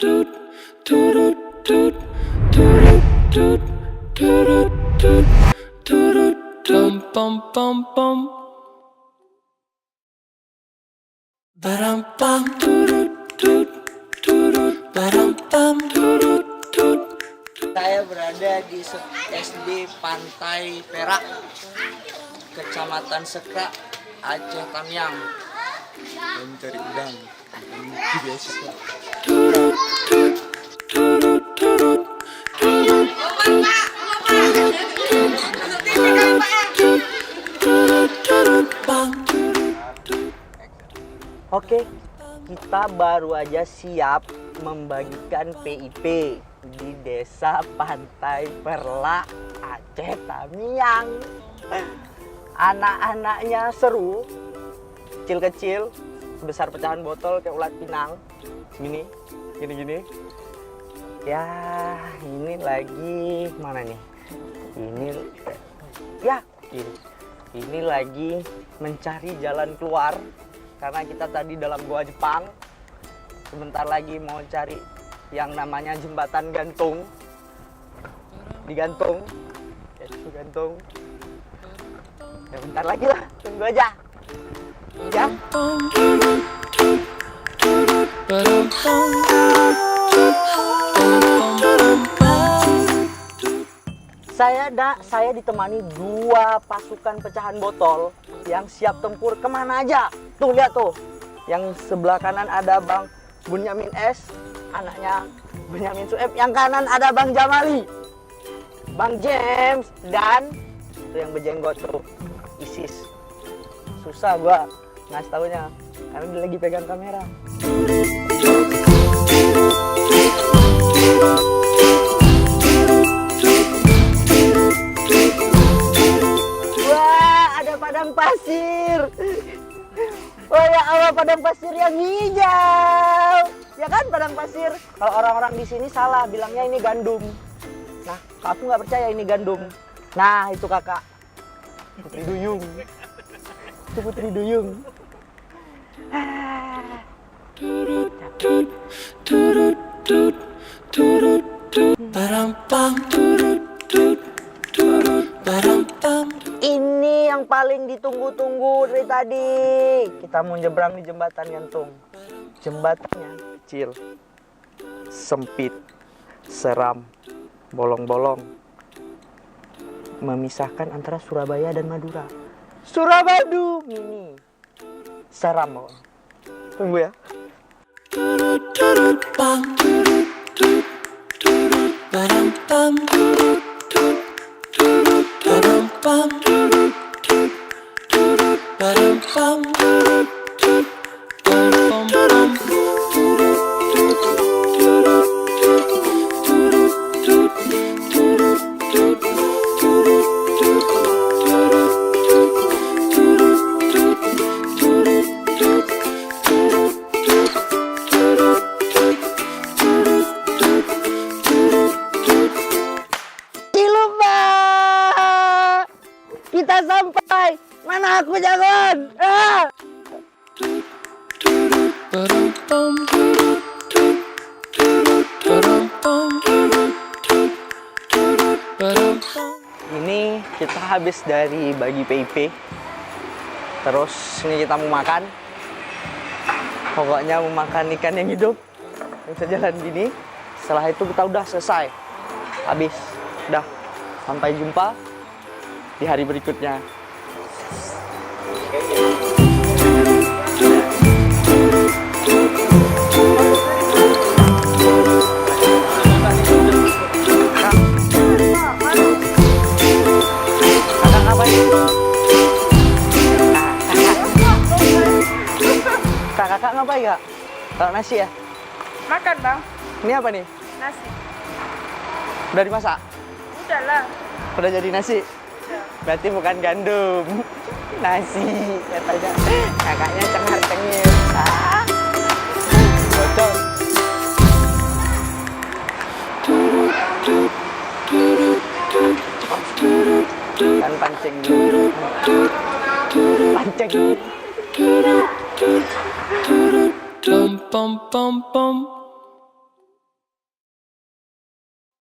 Saya berada di SD Pantai Perak, Kecamatan Sekrak, Aceh Tamiang. Mencari udang di beasiswa. Oke, kita baru aja siap membagikan PIP di Desa Pantai Perla, Aceh Tamiang. Anak-anaknya seru, kecil-kecil, besar pecahan botol kayak ulat pinang, gini. Ya, ini lagi mana nih? Ini lagi mencari jalan keluar karena kita tadi dalam gua Jepang. Sebentar lagi mau cari yang namanya jembatan gantung. Digantung. Itu gantung. Ya bentar lagi lah, tunggu aja. Ya. Saya ditemani 2 pasukan pecahan botol yang siap tempur kemana aja. Tuh lihat tuh, yang sebelah kanan ada Bang Bunyamin S, anaknya Bunyamin Sueb. Yang kanan ada Bang Jamali, Bang James, dan itu yang berjenggot tuh, Isis. Susah gua ngasih taunya karena dia lagi pegang kamera. Wah, ada padang pasir. Oh ya Allah, padang pasir yang hijau. Ya kan, padang pasir. Kalau orang-orang di sini salah, bilangnya ini gandum. Nah, aku nggak percaya ini gandum. Nah, itu kakak. Putri Duyung. Itu Putri Duyung. Ini yang paling ditunggu-tunggu dari tadi. Kita mau nyebrang di jembatan gantung. Jembatannya kecil, sempit, seram, bolong-bolong, memisahkan antara Surabaya dan Madura. Surabadu mini, seram banget. Tunggu ya. Kita sampai. Mana aku jagoan? Ini kita habis dari bagi PIP. Terus ini kita mau makan. Pokoknya mau makan ikan yang hidup. Bisa jalan gini. Setelah itu kita udah selesai. Habis. Udah. Sampai jumpa di hari berikutnya. Kakak ngapain? Kakak ngapain kak? Taruh nasi ya? Makan bang. Ini apa nih? Nasi. Udah dimasak? Udah lah. Udah jadi nasi? Berarti bukan gandum. Nasi katanya. Kakaknya cengar-cengir. Bocor. Kan pancing dulu. Pancing.